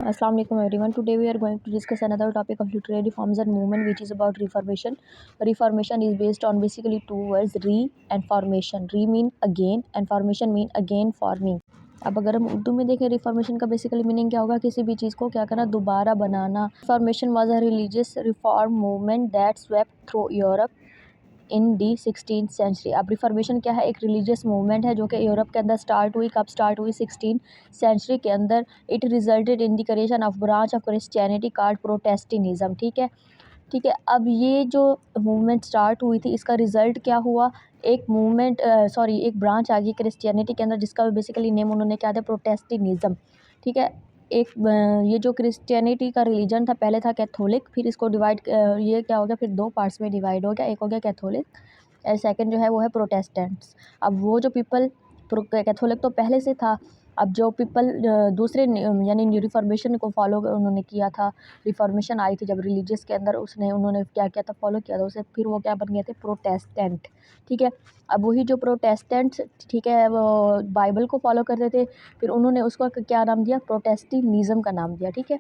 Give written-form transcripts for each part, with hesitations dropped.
Assalamu alaikum everyone. Today we are going to discuss another topic of literary reforms and movement, which is about reformation. Reformation is based on basically two words, re and formation. Re mean again and formation mean again forming. अब अगर हम उर्दू में देखें reformation का basically meaning क्या होगा, किसी भी चीज़ को क्या करना, दोबारा बनाना। Reformation was a religious reform movement that swept through Europe in the 16th century. अब रिफॉर्मेशन क्या है, एक रिलीजियस मूवमेंट है जो कि यूरोप के अंदर स्टार्ट हुई। कब स्टार्ट हुई? 16th सेंचुरी के अंदर। It resulted in the creation of branch of Christianity called Protestantism. ठीक है। अब ये जो मूवमेंट स्टार्ट हुई थी, इसका रिजल्ट क्या हुआ? एक मूवमेंट एक ब्रांच आ गई क्रिश्चियनिटी के अंदर, जिसका बेसिकली नेम उन्होंने क्या दिया? प्रोटेस्टेंटिज्म। ठीक है। ये जो क्रिश्चियनिटी का रिलीजन था, पहले था कैथोलिक, फिर इसको डिवाइड ये क्या हो गया, फिर दो पार्ट्स में डिवाइड हो गया। एक हो गया कैथोलिक और सेकंड जो है वो है प्रोटेस्टेंट्स। अब वो जो पीपल, कैथोलिक तो पहले से था, अब जो पीपल दूसरे यानी रिफॉर्मेशन को फॉलो उन्होंने किया था। रिफॉर्मेशन आई थी जब रिलीजियस के अंदर, उन्होंने क्या किया था? फॉलो किया था उसे। फिर वो क्या बन गए थे? प्रोटेस्टेंट। ठीक है। अब वही जो प्रोटेस्टेंट्स, ठीक है, वो बाइबल को फॉलो करते थे, फिर उन्होंने उसको क्या नाम दिया? प्रोटेस्टेंटिज्म का नाम दिया। ठीक है।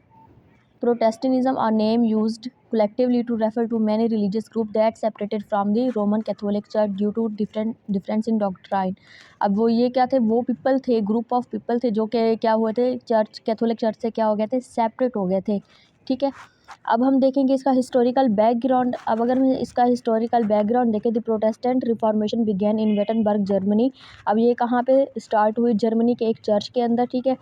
Protestantism are name used collectively to refer to many religious groups that separated from the Roman Catholic Church due to difference in doctrine। अब वो ये क्या थे? वो पीपल थे, ग्रुप ऑफ पीपल थे जो कि क्या हुए थे? कैथोलिक चर्च से क्या हो गए थे? सेपरेट हो गए थे। ठीक है। अब हम देखेंगे इसका हिस्टोरिकल बैकग्राउंड। अब अगर हम इसका हिस्टोरिकल बैकग्राउंड देखें, the Protestant Reformation began in Wittenberg Germany. अब ये कहाँ पे स्टार्ट हुई? जर्मनी के एक चर्च के अंदर। ठीक है।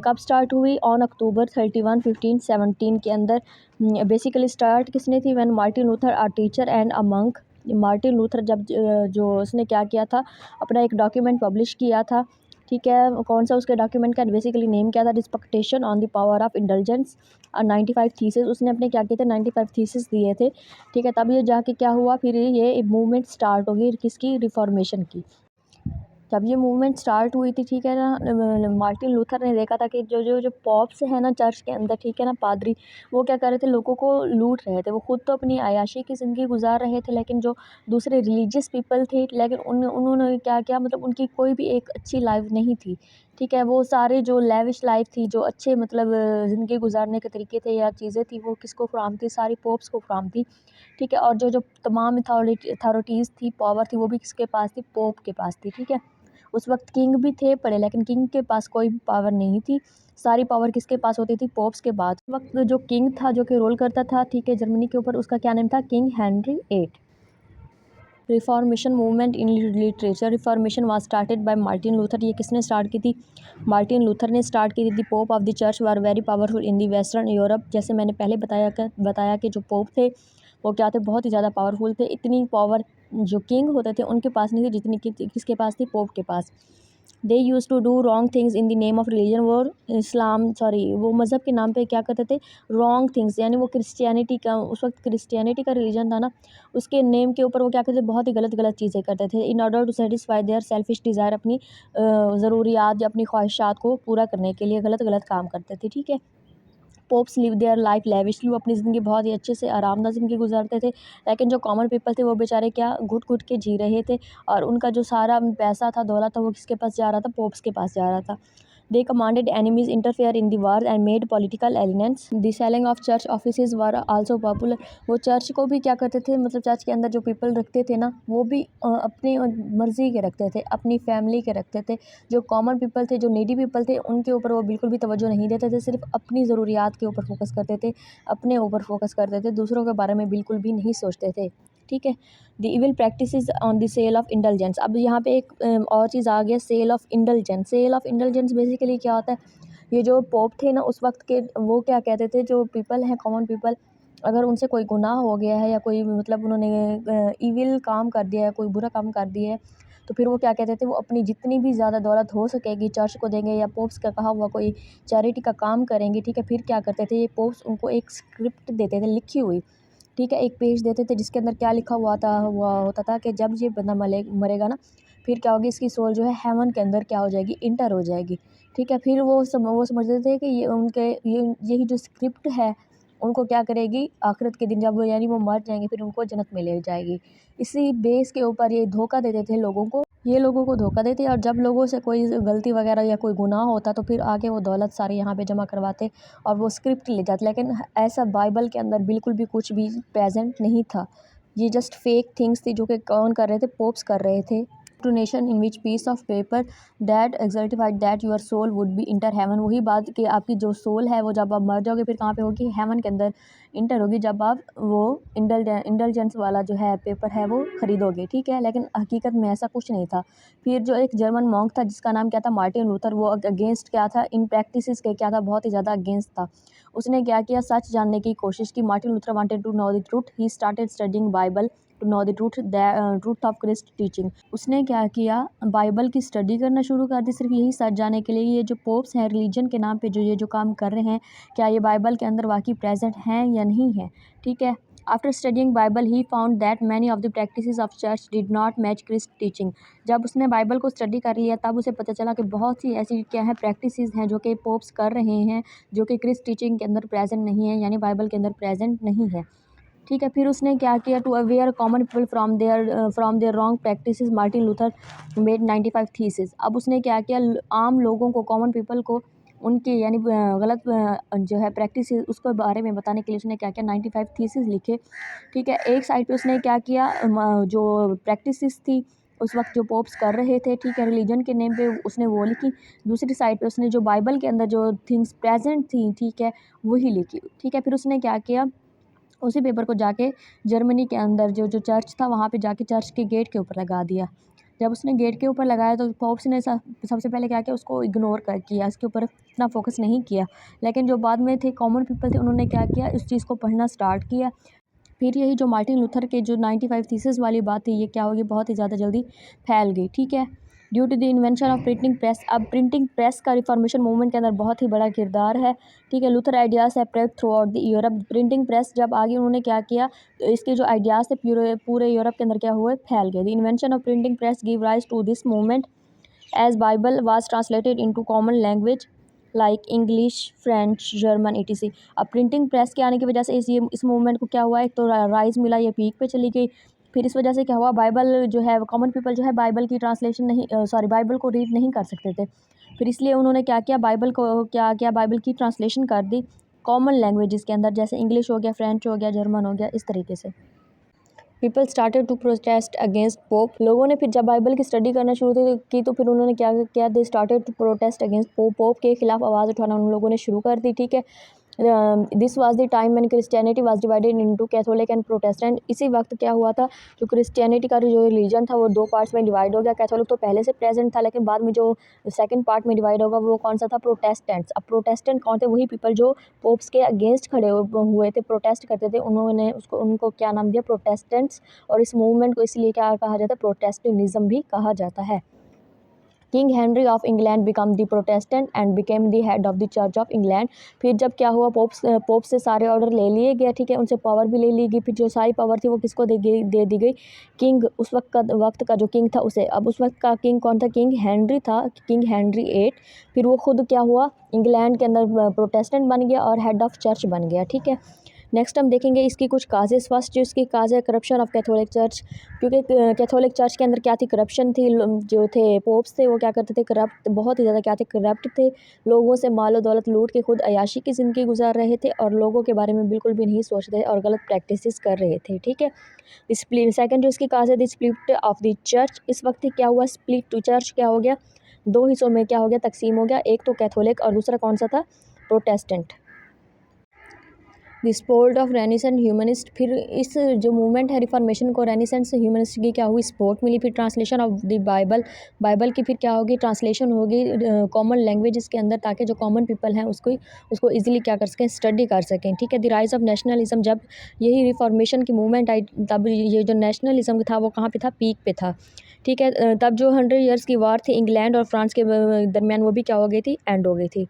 कब स्टार्ट हुई? ऑन अक्टूबर 31, 1517 के अंदर। बेसिकली स्टार्ट किसने थी? When Martin Luther a teacher and a monk. Martin Luther जब जो उसने क्या किया था, अपना एक डॉक्यूमेंट पब्लिश किया था। ठीक है। कौन सा उसके डॉक्यूमेंट का बेसिकली नेम क्या था? Disputation on the power of indulgence. 95 thesis उसने अपने क्या किए थे? 95 थीसिस दिए थे। ठीक है। तब ये जाके क्या हुआ? फिर ये मूवमेंट स्टार्ट हो गई किसकी? रिफॉर्मेशन की। जब ये मूवमेंट स्टार्ट हुई थी, ठीक है ना, मार्टिन लूथर ने देखा था कि जो जो जो पॉप्स हैं ना चर्च के अंदर, ठीक है ना, पादरी, वो क्या कर रहे थे? लोगों को लूट रहे थे। वो खुद तो अपनी अय्याशी की ज़िंदगी गुजार रहे थे, लेकिन जो दूसरे रिलीजियस पीपल थे, लेकिन उन्होंने क्या किया, मतलब उनकी कोई भी एक अच्छी लाइफ नहीं थी। ठीक है। वो सारे जो लेविश लाइफ थी, जो अच्छे मतलब ज़िंदगी गुजारने के तरीके थे या चीज़ें थी, वो किसको फ्राम थी? सारी पोप्स को फ्राम थी। ठीक है। और जो जो तमाम अथॉरिटीज़ थी, पावर थी, वो भी किसके पास थी? पोप के पास थी। ठीक है। उस वक्त किंग भी थे पड़े, लेकिन किंग के पास कोई भी पावर नहीं थी। सारी पावर किसके पास होती थी? पोप्स के पास। उस वक्त जो किंग था, जो कि रोल करता था, ठीक है, जर्मनी के ऊपर, उसका क्या नाम था? King Henry 8। Reformation movement in literature. Reformation was started by Martin Luther. ये किसने स्टार्ट की थी? मार्टिन लूथर ने स्टार्ट की थी। The pope of the church were very powerful in the western Europe. जैसे मैंने पहले बताया कि जो पोप थे वो क्या थे? बहुत ही ज़्यादा पावरफुल थे। इतनी पावर जो किंग होते थे उनके पास नहीं थी जितनी किसके पास थी? पोप के पास। They use to do wrong things in the name of religion. वो मज़हब के नाम पे क्या करते थे? रॉन्ग थिंग्स, यानी वो क्रिश्चियनिटी का, उस वक्त क्रिश्चियनिटी का रिलीजन था ना, उसके नेम के ऊपर वो क्या करते थे? बहुत ही गलत गलत चीज़ें करते थे। In order to satisfy their selfish desire, अपनी ज़रूरियात या अपनी ख्वाहिशात को पूरा करने के लिए गलत गलत काम करते थे। ठीक है। Pops live their life lavishly. वो अपनी ज़िंदगी बहुत ही अच्छे से आरामदायक ज़िंदगी गुजारते थे, लेकिन जो कॉमन पीपल थे वो बेचारे क्या घुट घुट के जी रहे थे, और उनका जो सारा पैसा था, दौलत था, वो किसके पास जा रहा था? पोप्स के पास जा रहा था। They commanded enemies interfere in the war and made political aliens. The selling of church offices were also popular. वो चर्च को भी क्या करते थे, मतलब चर्च के अंदर जो पीपल रखते थे ना, वो भी अपनी मर्ज़ी के रखते थे, अपनी फैमिली के रखते थे। जो कॉमन पीपल थे, जो नीडी पीपल थे, उनके ऊपर वो बिल्कुल भी तवज्जो नहीं देते थे, सिर्फ अपनी ज़रूरियात के ऊपर फोकस करते थे, अपने ऊपर फोकस करते थे, दूसरों के बारे में बिल्कुल भी नहीं सोचते थे। ठीक है। The evil practices on the sale of indulgence. अब यहाँ पे एक और चीज़ आ गया, sale of indulgence. Sale of indulgence basically क्या होता है? ये जो पोप थे ना उस वक्त के, वो क्या कहते थे, जो पीपल हैं, कॉमन पीपल, अगर उनसे कोई गुनाह हो गया है या कोई मतलब उन्होंने इविल काम कर दिया है, कोई बुरा काम कर दिया है, तो फिर वो क्या कहते थे? वो अपनी जितनी भी ज़्यादा दौलत हो सकेगी चर्च को देंगे, या पोप्स का कहा हुआ कोई चैरिटी का काम करेंगे। ठीक है। फिर क्या करते थे? ये पोप्स उनको एक स्क्रिप्ट देते थे लिखी हुई। ठीक है। एक पेज देते थे जिसके अंदर क्या लिखा हुआ होता था कि जब ये बंदा मरेगा ना, फिर क्या होगी? इसकी सोल जो है हेवन के अंदर क्या हो जाएगी? इंटर हो जाएगी। ठीक है। फिर वो समझते थे कि ये उनके यही जो स्क्रिप्ट है, उनको क्या करेगी? आखिरत के दिन जब वो, यानी वो मर जाएंगे, फिर उनको जन्नत में ले जाएगी। इसी बेस के ऊपर ये धोखा देते थे लोगों को। ये लोगों को धोखा देते और जब लोगों से कोई गलती वगैरह या कोई गुनाह होता तो फिर आके वो दौलत सारी यहाँ पे जमा करवाते और वो स्क्रिप्ट ले जाते। लेकिन ऐसा बाइबल के अंदर बिल्कुल भी कुछ भी प्रेजेंट नहीं था। ये जस्ट फेक थिंग्स थी जो कि कौन कर रहे थे, पोप्स कर रहे थे। To nation in which piece of paper that exaltified that your soul would be enter heaven. वही बात कि आपकी जो सोल है वो जब आप मर जाओगे फिर कहाँ पे होगी, हेवन के अंदर इंटर होगी, जब आप वो इंडल्जेंस वाला जो है पेपर है वो खरीदोगे। ठीक है, लेकिन हकीकत में ऐसा कुछ नहीं था। फिर जो एक जर्मन मॉन्क था जिसका नाम क्या था, मार्टिन लूथर, वो अगेंस्ट क्या था, इन प्रैक्टिसेस के क्या था, बहुत ही ज़्यादा अगेंस्ट था। उसने क्या किया, सच जानने की कोशिश की। Martin Luther wanted to know the truth, he started studying Bible to know the truth of Christ teaching. उसने क्या किया, बाइबल की स्टडी करना शुरू कर दी, सिर्फ यही सच जानने के लिए ये जो पोप्स हैं रिलीजन के नाम पे जो काम कर रहे हैं, क्या ये बाइबल के अंदर वाकई प्रेजेंट हैं या नहीं है। ठीक है, after studying Bible he found that many of the practices of church did not match Christ teaching. जब उसने बाइबल को स्टडी कर लिया तब उसे पता चला कि बहुत सी ऐसी क्या है प्रैक्टिसेस हैं जो कि पोप्स कर रहे हैं जो कि क्रिस्ट टीचिंग के अंदर प्रेजेंट नहीं है, यानी बाइबल के अंदर प्रेजेंट नहीं है। ठीक है, फिर उसने क्या किया, to aware common people from their wrong practices Martin Luther made 95 thesis. अब उसने क्या किया, आम लोगों को, कॉमन पीपल को उनके यानी गलत जो है प्रैक्टिस उसके बारे में बताने के लिए उसने क्या किया, 95 थीसिस लिखे। ठीक है, एक साइड पे उसने क्या किया, जो प्रैक्टिसेस थी उस वक्त जो पोप्स कर रहे थे, ठीक है, रिलीजन के नेम पे उसने वो लिखी। दूसरी साइड पे उसने जो बाइबल के अंदर जो थिंग्स प्रेजेंट थी, ठीक है, वही लिखी। ठीक है, फिर उसने क्या किया, उसी पेपर को जाके जर्मनी के अंदर जो चर्च था वहाँ पे जाके चर्च के गेट के ऊपर लगा दिया। जब उसने गेट के ऊपर लगाया तो पोप्स ने सबसे पहले क्या किया, उसको इग्नोर कर किया, इसके ऊपर इतना फोकस नहीं किया। लेकिन जो बाद में थे कॉमन पीपल थे उन्होंने क्या किया, इस चीज़ को पढ़ना स्टार्ट किया। फिर यही जो मार्टिन लूथर के जो 95 थीसिस वाली बात थी ये क्या होगी, बहुत ही ज़्यादा जल्दी फैल गई। ठीक है, due to the invention of printing press. अब प्रिंटिंग प्रेस का रिफॉर्मेशन मूवमेंट के अंदर बहुत ही बड़ा किरदार है। ठीक है, लूथर आइडियाज़ है spread throughout the Europe. Printing press जब आगे उन्होंने क्या किया, तो इसके जो आइडियाज़ थे पूरे यूरोप के अंदर क्या हुए, फैल गए। The invention of printing press give rise to this movement as Bible was translated into common language like English, French, German etc। अब प्रिंटिंग प्रेस के आने की वजह से इस मूवमेंट को क्या हुआ, एक तो राइज मिला, ये पीक पे चली गई। फिर इस वजह से क्या हुआ, बाइबल जो है कॉमन पीपल जो है बाइबल की ट्रांसलेशन नहीं बाइबल को रीड नहीं कर सकते थे। फिर इसलिए उन्होंने क्या किया, बाइबल को क्या किया, बाइबल की ट्रांसलेशन कर दी कॉमन लैंग्वेजेस के अंदर, जैसे इंग्लिश हो गया, फ्रेंच हो गया, जर्मन हो गया, इस तरीके से। People started to protest against pope. लोगों ने फिर जब बाइबल की स्टडी करना शुरू की तो फिर उन्होंने क्या किया, they started to protest against pope. Pope के खिलाफ आवाज़ उठाना उन लोगों ने शुरू कर दी। ठीक है, this was the time when Christianity was divided into Catholic and Protestant. इसी वक्त क्या हुआ था, जो क्रिश्चियनिटी का जो रिलीजन था वो दो पार्ट्स में डिवाइड हो गया। कैथोलिक तो पहले से प्रेजेंट था, लेकिन बाद में जो सेकंड पार्ट में डिवाइड होगा वो कौन सा था, प्रोटेस्टेंट्स। अब प्रोटेस्टेंट कौन थे, वही पीपल जो पोप्स के अगेंस्ट खड़े हुए थे, प्रोटेस्ट करते थे, उन्होंने उनको क्या नाम दिया, प्रोटेस्टेंट्स। और इस मूवमेंट को इसलिए क्या कहा जाता है, प्रोटेस्टेंटिज्म भी कहा जाता है। King Henry of England become the Protestant and became the head of the church of England. फिर जब क्या हुआ, पोप से सारे ऑर्डर ले लिए गए। ठीक है, उनसे पावर भी ले ली गई। फिर जो सारी पावर थी वो किसको दे दी गई, किंग, उस वक्त का जो किंग था उसे। अब उस वक्त का किंग कौन था, किंग हेनरी था, किंग हेनरी 8। फिर वो खुद क्या हुआ, इंग्लैंड के अंदर प्रोटेस्टेंट बन गया और हेड ऑफ चर्च बन गया। ठीक है, नेक्स्ट हम देखेंगे इसकी कुछ काजेस। फर्स्ट जो इसकी काज है, करप्शन ऑफ कैथोलिक चर्च। क्योंकि कैथोलिक चर्च के अंदर क्या थी, करप्शन थी। जो थे पोप्स थे वो क्या करते थे, करप्ट, बहुत ही ज़्यादा क्या थे, करप्ट थे। लोगों से मालो दौलत लूट के खुद अयाशी की ज़िंदगी गुजार रहे थे और लोगों के बारे में बिल्कुल भी नहीं सोचते और गलत प्रैक्टिसेस कर रहे थे। ठीक है, स्प्लिट। सेकंड जो इसकी काज है, the split of the church. इस वक्त क्या हुआ, स्प्लिट टू चर्च क्या हो गया, दो हिस्सों में क्या हो गया, तकसीम हो गया। एक तो कैथोलिक और दूसरा कौन सा था, Protestant. The sport of renaissance humanist. फिर इस जो मूवमेंट है रिफॉर्मेशन को, रेनिसेंस ह्यूमनिस्ट की क्या हुई, सपोर्ट मिली। फिर ट्रांसलेशन ऑफ द बाइबल की फिर क्या होगी, ट्रांसलेशन होगी कॉमन लैंग्वेजेस के अंदर, ताकि जो कॉमन पीपल हैं उसको ईजिली क्या कर सकें, स्टडी कर सकें। ठीक है, द राइज ऑफ नेशनलिज्म। जब यही रिफॉर्मेशन की मूवमेंट आई तब ये जो नेशनलिज्म था वो कहाँ पे था, पीक पे था। ठीक है, तब जो 100 ईयर्स की वार थी इंग्लैंड और फ्रांस के दरमियान वो भी क्या हो गई थी, एंड हो गई थी।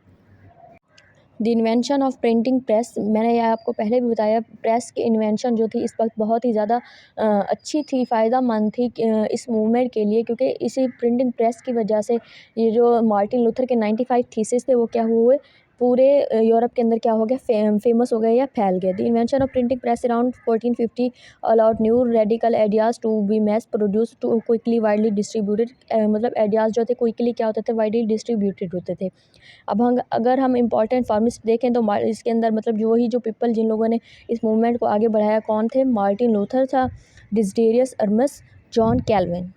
The invention of printing press. मैंने यह आपको पहले भी बताया, प्रेस की इन्वेंशन जो थी इस वक्त बहुत ही ज़्यादा अच्छी थी, फ़ायदेमंद थी इस मूवमेंट के लिए, क्योंकि इसी प्रिंटिंग प्रेस की वजह से ये जो मार्टिन लूथर के 95 थीसिस थे वो क्या हुए, पूरे यूरोप के अंदर क्या हो गया, फेमस हो गए या फैल गए। The invention of printing press around 1450 allowed new radical ideas to be mass produced to quickly widely distributed. मतलब आइडियाज़ जो थे क्विकली क्या होते थे, वाइडली डिस्ट्रीब्यूटेड होते थे। अब हम अगर हम इंपॉर्टेंट फार्मिस्ट देखें तो इसके अंदर मतलब जो वही जो पीपल जिन लोगों ने इस मूवमेंट को आगे बढ़ाया कौन थे, मार्टिन लूथर था, डिस्डेरियस अरमस, जॉन कैल्विन।